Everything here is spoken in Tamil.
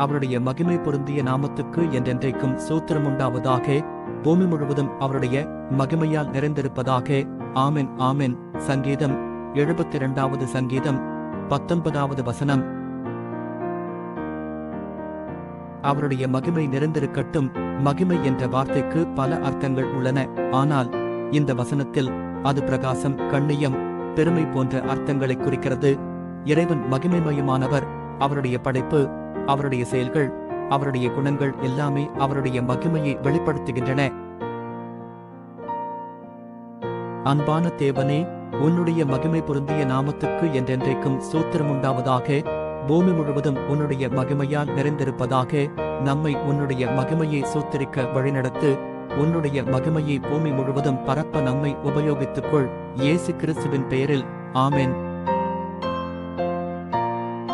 அவருடைய மகிமை பொருந்திய நாமத்துக்கு என்றென்றைக்கும் சூத்திரமுண்டாவதாக. பூமி முழுவதும் அவருடைய மகிமையால் நிறைந்திருப்பதாக. ஆமென் ஆமென். சங்கீதம் 72வது சங்கீதம் 19வது வசனம். அவருடைய மகிமை நிறைந்திருக்கட்டும். மகிமை என்ற வார்த்தைக்கு பல அர்த்தங்கள் உள்ளன. ஆனால் இந்த வசனத்தில் அது பிரகாசம், கண்ணியம், பெருமை போன்ற அர்த்தங்களை குறிக்கிறது. இறைவன் மகிமைமயமானவர். அவருடைய படைப்பு, அவருடைய செயல்கள், அவருடைய குணங்கள் எல்லாமே அவருடைய மகிமையை வெளிப்படுத்துகின்றன. அன்பான தேவனே, உன்னுடைய மகிமை பொருந்திய நாமத்துக்கு என்றென்றைக்கும் சூத்திரமுண்டாவதாக. பூமி முழுவதும் உன்னுடைய மகிமையால் நிறைந்திருப்பதாக. நம்மை உன்னுடைய மகிமையை சூத்திரிக்க வழிநடத்து. உன்னுடைய மகிமையை பூமி முழுவதும் பரப்ப நம்மை உபயோகித்துக்கொள். இயேசு கிறிஸ்துவின் பெயரில் ஆமென்.